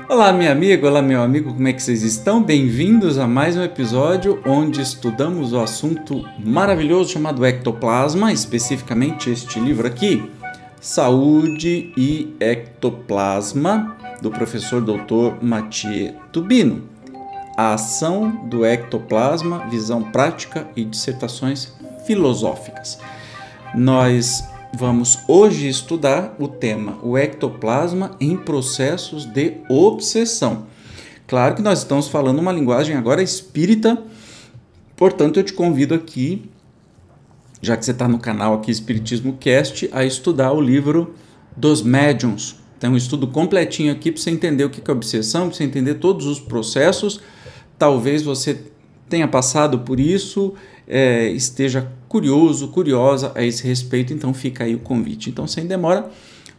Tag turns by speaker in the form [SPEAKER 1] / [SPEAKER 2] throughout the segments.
[SPEAKER 1] Olá, minha amiga, olá, meu amigo, como é que vocês estão? Bem-vindos a mais um episódio onde estudamos o assunto maravilhoso chamado ectoplasma, especificamente este livro aqui, Saúde e Ectoplasma, do professor Dr. Mathieu Tubino. A ação do ectoplasma, visão prática e dissertações filosóficas. Nós vamos hoje estudar o tema, o ectoplasma em processos de obsessão. Claro que nós estamos falando uma linguagem agora espírita, portanto eu te convido aqui, já que você está no canal aqui Espiritismo Cast, a estudar o livro dos médiuns. Tem um estudo completinho aqui para você entender o que é obsessão, para você entender todos os processos. Talvez você tenha passado por isso, esteja curioso, curiosa a esse respeito, então fica aí o convite. Então, sem demora,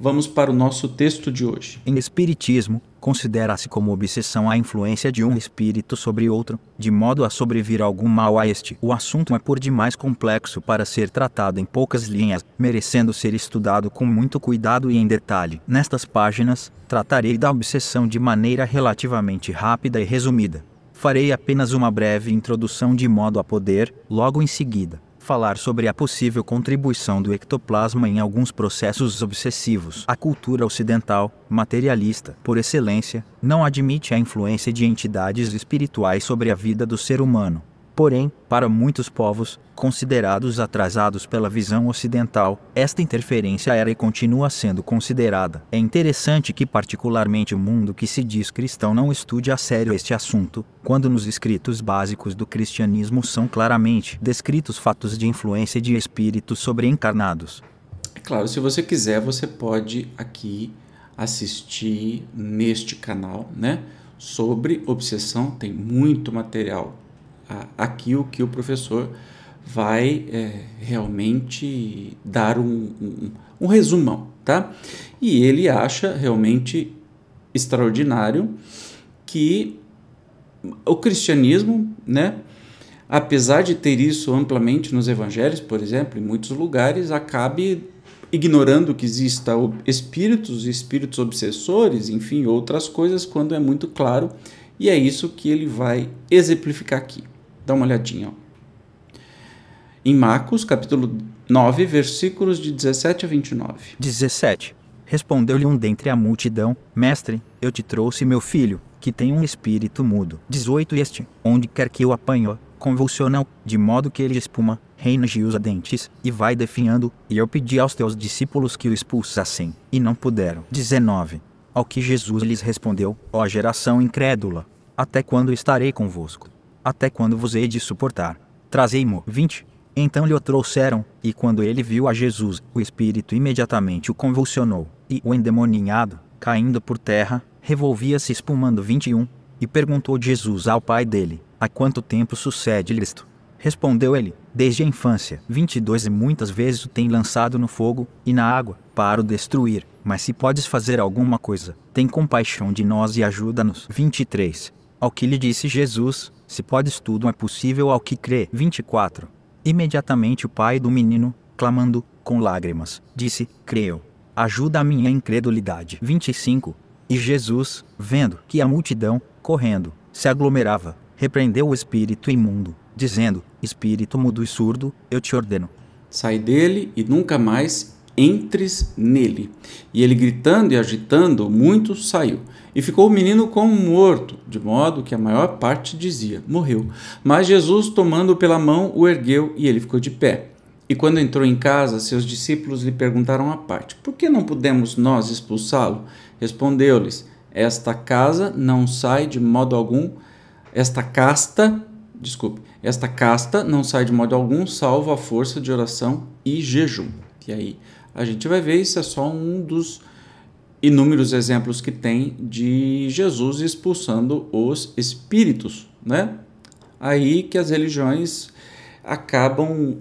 [SPEAKER 1] vamos para o nosso texto de hoje.
[SPEAKER 2] Em Espiritismo, considera-se como obsessão a influência de um espírito sobre outro, de modo a sobrevir algum mal a este. O assunto é por demais complexo para ser tratado em poucas linhas, merecendo ser estudado com muito cuidado e em detalhe. Nestas páginas, tratarei da obsessão de maneira relativamente rápida e resumida. Farei apenas uma breve introdução de modo a poder, logo em seguida, falar sobre a possível contribuição do ectoplasma em alguns processos obsessivos. A cultura ocidental, materialista, por excelência, não admite a influência de entidades espirituais sobre a vida do ser humano. Porém, para muitos povos, considerados atrasados pela visão ocidental, esta interferência era e continua sendo considerada. É interessante que particularmente o mundo que se diz cristão não estude a sério este assunto, quando nos escritos básicos do cristianismo são claramente descritos fatos de influência de espíritos sobre encarnados.
[SPEAKER 1] É claro, se você quiser, você pode aqui assistir neste canal, né? Sobre obsessão, tem muito material aqui o que o professor vai realmente dar um resumão, tá? E ele acha realmente extraordinário que o cristianismo, né, apesar de ter isso amplamente nos evangelhos, por exemplo, em muitos lugares, acabe ignorando que exista espíritos obsessores, enfim, outras coisas, quando é muito claro, e é isso que ele vai exemplificar aqui. Dá uma olhadinha. Ó. Em Marcos, capítulo 9, versículos de 17 a 29.
[SPEAKER 2] 17. Respondeu-lhe um dentre a multidão: Mestre, eu te trouxe meu filho, que tem um espírito mudo. 18. Este, onde quer que o apanhou, convulsiona-o, de modo que ele espuma, range os dentes, e vai definhando, e eu pedi aos teus discípulos que o expulsassem, e não puderam. 19. Ao que Jesus lhes respondeu: Ó geração incrédula, até quando estarei convosco? Até quando vos hei de suportar? Trazei-mo. 20. Então lhe o trouxeram, e quando ele viu a Jesus, o espírito imediatamente o convulsionou, e o endemoninhado, caindo por terra, revolvia-se espumando. 21. E perguntou Jesus ao pai dele: Há quanto tempo sucede-lhe isto? Respondeu ele: Desde a infância. 22. E muitas vezes o tem lançado no fogo, e na água, para o destruir. Mas se podes fazer alguma coisa, tem compaixão de nós e ajuda-nos. 23. Ao que lhe disse Jesus: Se podes, tudo é possível ao que crê. 24. Imediatamente o pai do menino, clamando, com lágrimas, disse: Creio. Ajuda a minha incredulidade. 25. E Jesus, vendo que a multidão, correndo, se aglomerava, repreendeu o espírito imundo, dizendo: Espírito mudo e surdo, eu te ordeno,
[SPEAKER 1] sai dele e nunca mais entres nele. E ele, gritando e agitando muito, saiu. E ficou o menino como morto, de modo que a maior parte dizia: morreu. Mas Jesus, tomando-o pela mão, o ergueu, e ele ficou de pé. E quando entrou em casa, seus discípulos lhe perguntaram à parte: Por que não pudemos nós expulsá-lo? Respondeu-lhes: Esta casa não sai de modo algum, esta casta não sai de modo algum, salvo a força de oração e jejum. E aí a gente vai ver, isso é só um dos inúmeros exemplos que tem de Jesus expulsando os espíritos, né? Aí que as religiões acabam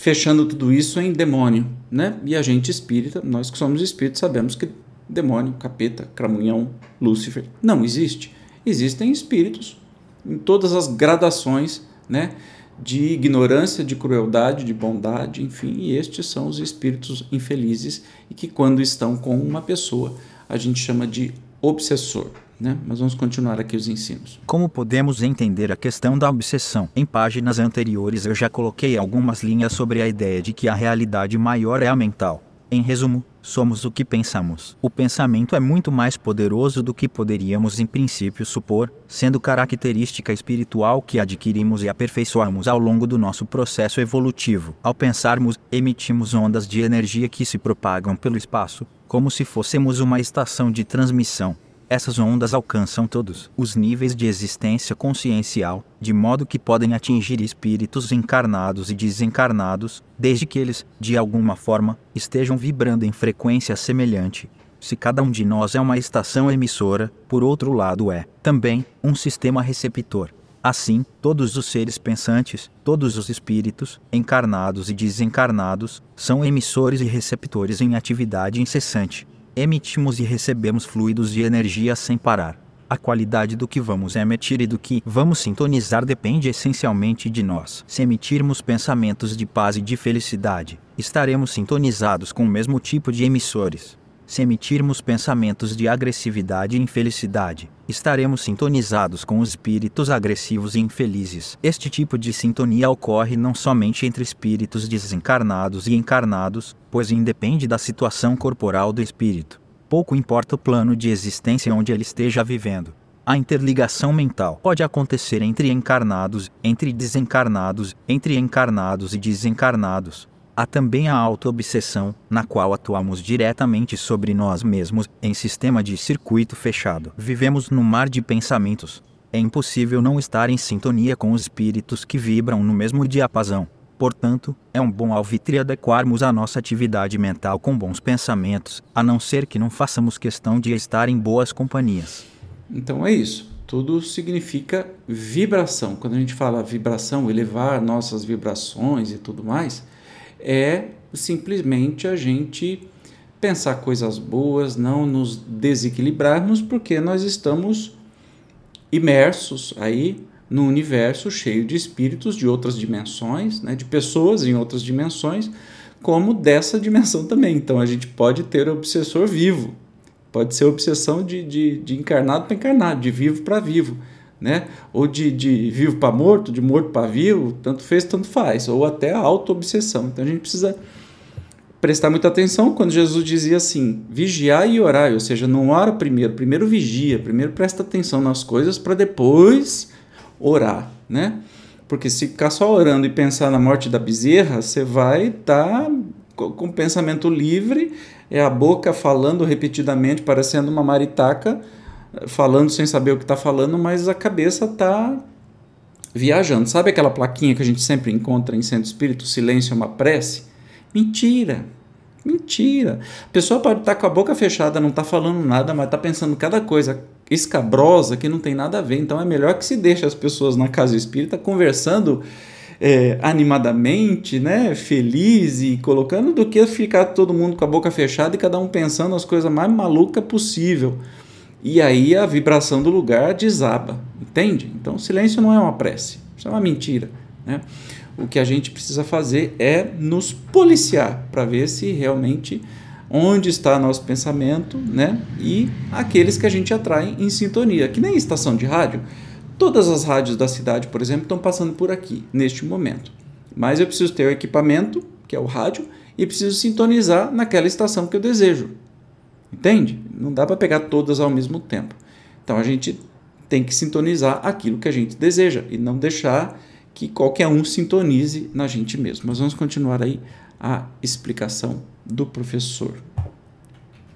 [SPEAKER 1] fechando tudo isso em demônio, né? E a gente espírita, nós que somos espíritos, sabemos que demônio, capeta, cramunhão, Lúcifer, não existe. Existem espíritos em todas as gradações, né, de ignorância, de crueldade, de bondade, enfim, e estes são os espíritos infelizes e que quando estão com uma pessoa a gente chama de obsessor, né? Mas vamos continuar aqui os ensinos.
[SPEAKER 2] Como podemos entender a questão da obsessão? Em páginas anteriores eu já coloquei algumas linhas sobre a ideia de que a realidade maior é a mental. Em resumo, somos o que pensamos. O pensamento é muito mais poderoso do que poderíamos em princípio supor, sendo característica espiritual que adquirimos e aperfeiçoamos ao longo do nosso processo evolutivo. Ao pensarmos, emitimos ondas de energia que se propagam pelo espaço, como se fôssemos uma estação de transmissão. Essas ondas alcançam todos os níveis de existência consciencial, de modo que podem atingir espíritos encarnados e desencarnados, desde que eles, de alguma forma, estejam vibrando em frequência semelhante. Se cada um de nós é uma estação emissora, por outro lado é, também, um sistema receptor. Assim, todos os seres pensantes, todos os espíritos, encarnados e desencarnados, são emissores e receptores em atividade incessante. Emitimos e recebemos fluidos de energia sem parar. A qualidade do que vamos emitir e do que vamos sintonizar depende essencialmente de nós. Se emitirmos pensamentos de paz e de felicidade, estaremos sintonizados com o mesmo tipo de emissores. Se emitirmos pensamentos de agressividade e infelicidade, estaremos sintonizados com os espíritos agressivos e infelizes. Este tipo de sintonia ocorre não somente entre espíritos desencarnados e encarnados, pois independe da situação corporal do espírito. Pouco importa o plano de existência onde ele esteja vivendo. A interligação mental pode acontecer entre encarnados, entre desencarnados, entre encarnados e desencarnados. Há também a auto-obsessão, na qual atuamos diretamente sobre nós mesmos, em sistema de circuito fechado. Vivemos num mar de pensamentos. É impossível não estar em sintonia com os espíritos que vibram no mesmo diapasão. Portanto, é um bom alvitre adequarmos a nossa atividade mental com bons pensamentos, a não ser que não façamos questão de estar em boas companhias.
[SPEAKER 1] Então é isso. Tudo significa vibração. Quando a gente fala vibração, elevar nossas vibrações e tudo mais, é simplesmente a gente pensar coisas boas, não nos desequilibrarmos, porque nós estamos imersos aí no universo cheio de espíritos de outras dimensões, né, de pessoas em outras dimensões, como dessa dimensão também. Então a gente pode ter obsessor vivo, pode ser obsessão de encarnado para encarnado, de vivo para vivo, né? Ou de vivo para morto, de morto para vivo, tanto fez, tanto faz, ou até a auto-obsessão. Então a gente precisa prestar muita atenção quando Jesus dizia assim, vigiar e orar, ou seja, não ora primeiro vigia, primeiro presta atenção nas coisas para depois orar, né? Porque se ficar só orando e pensar na morte da bezerra, você vai estar com o pensamento livre, é a boca falando repetidamente, parecendo uma maritaca, falando sem saber o que está falando, mas a cabeça está viajando. Sabe aquela plaquinha que a gente sempre encontra em centro espírita, silêncio é uma prece? Mentira! Mentira! A pessoa pode estar com a boca fechada, não está falando nada, mas está pensando cada coisa escabrosa que não tem nada a ver. Então é melhor que se deixe as pessoas na casa espírita conversando animadamente, né, feliz e colocando, do que ficar todo mundo com a boca fechada e cada um pensando as coisas mais malucas possível. E aí a vibração do lugar desaba, entende? Então silêncio não é uma prece, isso é uma mentira, né? O que a gente precisa fazer é nos policiar para ver se realmente onde está nosso pensamento, né? E aqueles que a gente atrai em sintonia, que nem estação de rádio. Todas as rádios da cidade, por exemplo, estão passando por aqui, neste momento. Mas eu preciso ter o equipamento, que é o rádio, e preciso sintonizar naquela estação que eu desejo. Entende? Não dá para pegar todas ao mesmo tempo. Então a gente tem que sintonizar aquilo que a gente deseja e não deixar que qualquer um sintonize na gente mesmo. Mas vamos continuar aí a explicação do professor.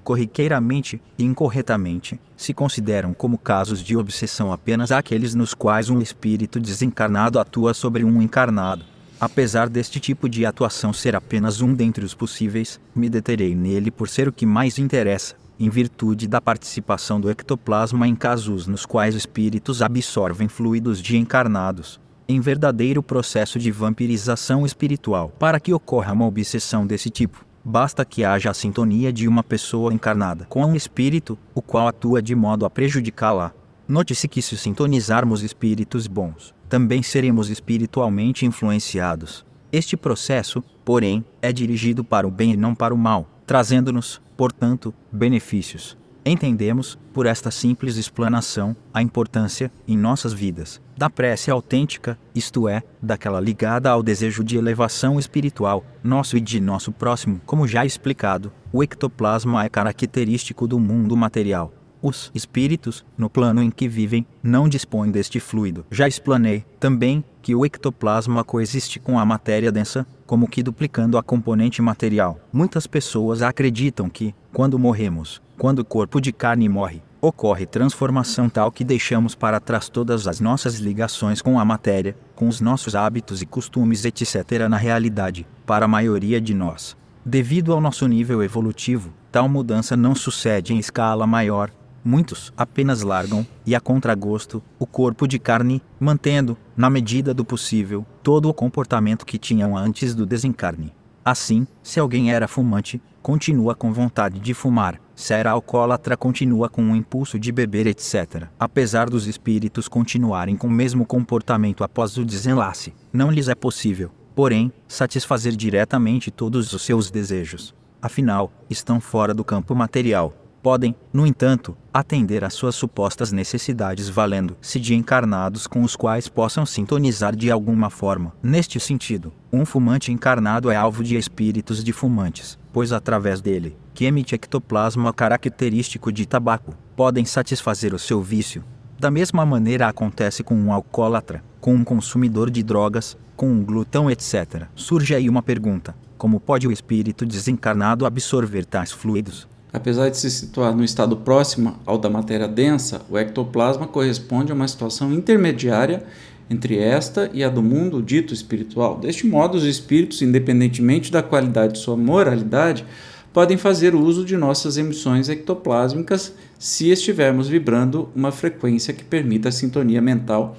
[SPEAKER 2] Corriqueiramente e incorretamente, se consideram como casos de obsessão apenas aqueles nos quais um espírito desencarnado atua sobre um encarnado. Apesar deste tipo de atuação ser apenas um dentre os possíveis, me deterei nele por ser o que mais interessa, em virtude da participação do ectoplasma em casos nos quais espíritos absorvem fluidos de encarnados. em verdadeiro processo de vampirização espiritual. Para que ocorra uma obsessão desse tipo, basta que haja a sintonia de uma pessoa encarnada com um espírito, o qual atua de modo a prejudicá-la. Note-se que se sintonizarmos espíritos bons, também seremos espiritualmente influenciados. Este processo, porém, é dirigido para o bem e não para o mal, trazendo-nos, portanto, benefícios. Entendemos, por esta simples explanação, a importância, em nossas vidas, da prece autêntica, isto é, daquela ligada ao desejo de elevação espiritual, nosso e de nosso próximo. Como já explicado, o ectoplasma é característico do mundo material. Os espíritos, no plano em que vivem, não dispõem deste fluido. Já explanei, também, que o ectoplasma coexiste com a matéria densa, como que duplicando a componente material. Muitas pessoas acreditam que, quando morremos, quando o corpo de carne morre, ocorre transformação tal que deixamos para trás todas as nossas ligações com a matéria, com os nossos hábitos e costumes, etc. Na realidade, para a maioria de nós, devido ao nosso nível evolutivo, tal mudança não sucede em escala maior. Muitos apenas largam, e a contragosto, o corpo de carne, mantendo, na medida do possível, todo o comportamento que tinham antes do desencarne. Assim, se alguém era fumante, continua com vontade de fumar, se era alcoólatra, continua com o impulso de beber, etc. Apesar dos espíritos continuarem com o mesmo comportamento após o desenlace, não lhes é possível, porém, satisfazer diretamente todos os seus desejos. Afinal, estão fora do campo material. Podem, no entanto, atender às suas supostas necessidades valendo-se de encarnados com os quais possam sintonizar de alguma forma. Neste sentido, um fumante encarnado é alvo de espíritos de fumantes, pois através dele, que emite ectoplasma característico de tabaco, podem satisfazer o seu vício. Da mesma maneira acontece com um alcoólatra, com um consumidor de drogas, com um glutão, etc. Surge aí uma pergunta: como pode o espírito desencarnado absorver tais fluidos?
[SPEAKER 1] Apesar de se situar no estado próximo ao da matéria densa, o ectoplasma corresponde a uma situação intermediária entre esta e a do mundo dito espiritual. Deste modo, os espíritos, independentemente da qualidade de sua moralidade, podem fazer uso de nossas emissões ectoplásmicas se estivermos vibrando uma frequência que permita a sintonia mental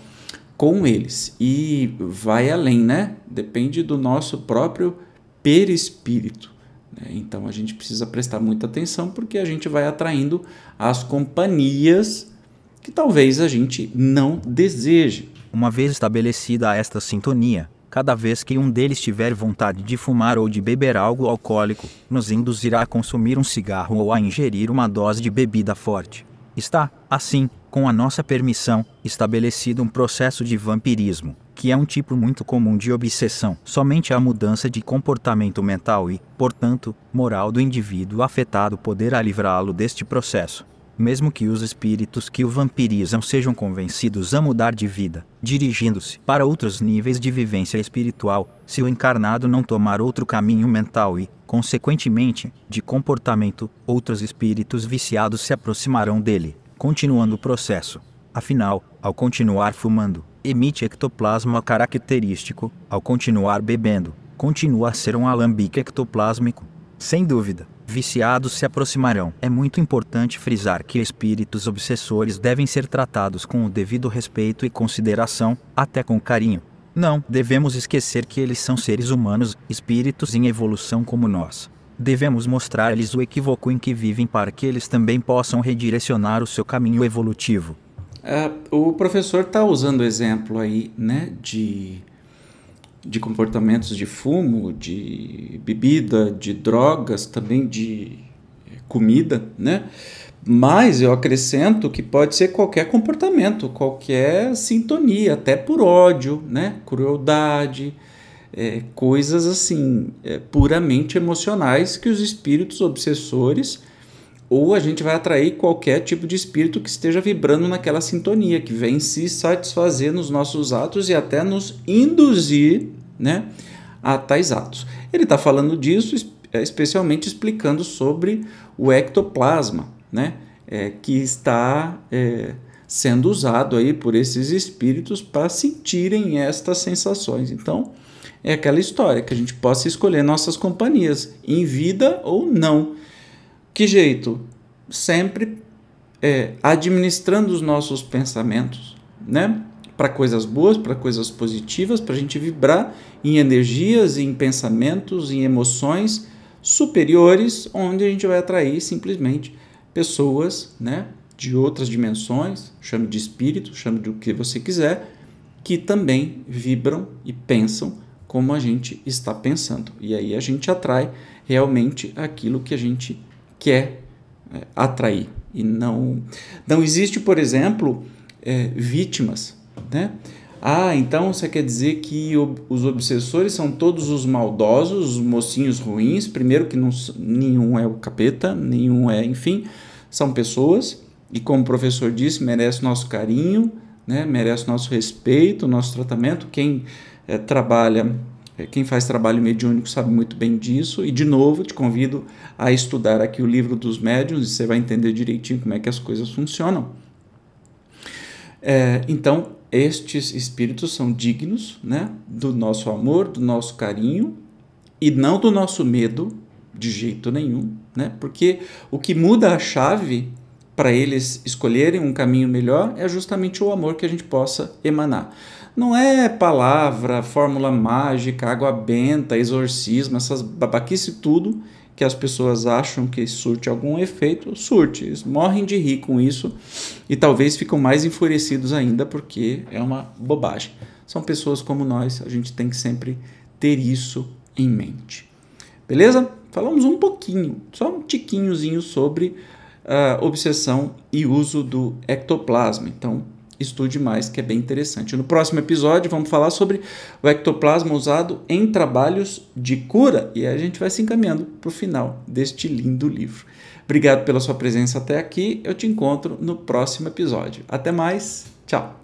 [SPEAKER 1] com eles. E vai além, né? Depende do nosso próprio perispírito. Então a gente precisa prestar muita atenção, porque a gente vai atraindo as companhias que talvez a gente não deseje.
[SPEAKER 2] Uma vez estabelecida esta sintonia, cada vez que um deles tiver vontade de fumar ou de beber algo alcoólico, nos induzirá a consumir um cigarro ou a ingerir uma dose de bebida forte. Está, assim, com a nossa permissão, estabelecido um processo de vampirismo, que é um tipo muito comum de obsessão. Somente a mudança de comportamento mental e, portanto, moral do indivíduo afetado poderá livrá-lo deste processo. Mesmo que os espíritos que o vampirizam sejam convencidos a mudar de vida, dirigindo-se para outros níveis de vivência espiritual, se o encarnado não tomar outro caminho mental e, consequentemente, de comportamento, outros espíritos viciados se aproximarão dele, continuando o processo. Afinal, ao continuar fumando, emite ectoplasma característico, ao continuar bebendo, continua a ser um alambique ectoplásmico. Sem dúvida, viciados se aproximarão. É muito importante frisar que espíritos obsessores devem ser tratados com o devido respeito e consideração, até com carinho. Não devemos esquecer que eles são seres humanos, espíritos em evolução como nós. Devemos mostrar-lhes o equívoco em que vivem para que eles também possam redirecionar o seu caminho evolutivo.
[SPEAKER 1] O professor está usando o exemplo aí, né, de comportamentos de fumo, de bebida, de drogas, também de comida, né? Mas eu acrescento que pode ser qualquer comportamento, qualquer sintonia, até por ódio, né? Crueldade, coisas assim, puramente emocionais que os espíritos obsessores, ou a gente vai atrair qualquer tipo de espírito que esteja vibrando naquela sintonia, que vem se satisfazer nos nossos atos e até nos induzir, né, a tais atos. Ele está falando disso, especialmente explicando sobre o ectoplasma, né, que está sendo usado aí por esses espíritos para sentirem estas sensações. Então, é aquela história que a gente possa escolher nossas companhias, em vida ou não. Que jeito? Sempre administrando os nossos pensamentos, né? para coisas boas, para coisas positivas, para a gente vibrar em energias, em pensamentos, em emoções superiores, onde a gente vai atrair simplesmente pessoas, né, de outras dimensões, chame de espírito, chame do que você quiser, que também vibram e pensam como a gente está pensando. E aí a gente atrai realmente aquilo que a gente quer atrair. E não existe, por exemplo, vítimas, né? Então você quer dizer que os obsessores são todos os maldosos, os mocinhos ruins? Primeiro que nenhum é o capeta, nenhum enfim, são pessoas, e como o professor disse, merece nosso carinho, né? Merece nosso respeito, nosso tratamento. Quem faz trabalho mediúnico sabe muito bem disso. E de novo te convido a estudar aqui o livro dos médiuns, e você vai entender direitinho como é que as coisas funcionam. Então estes espíritos são dignos, né, do nosso amor, do nosso carinho, e não do nosso medo de jeito nenhum, né? Porque o que muda a chave para eles escolherem um caminho melhor é justamente o amor que a gente possa emanar. Não é palavra, fórmula mágica, água benta, exorcismo, essas babaquice tudo que as pessoas acham que surte algum efeito, surte. Eles morrem de rir com isso e talvez ficam mais enfurecidos ainda porque é uma bobagem. São pessoas como nós, a gente tem que sempre ter isso em mente. Beleza? Falamos um pouquinho, só um tiquinhozinho sobre obsessão e uso do ectoplasma. Então, estude mais, que é bem interessante. No próximo episódio, vamos falar sobre o ectoplasma usado em trabalhos de cura, e a gente vai se encaminhando para o final deste lindo livro. Obrigado pela sua presença até aqui. Eu te encontro no próximo episódio. Até mais. Tchau.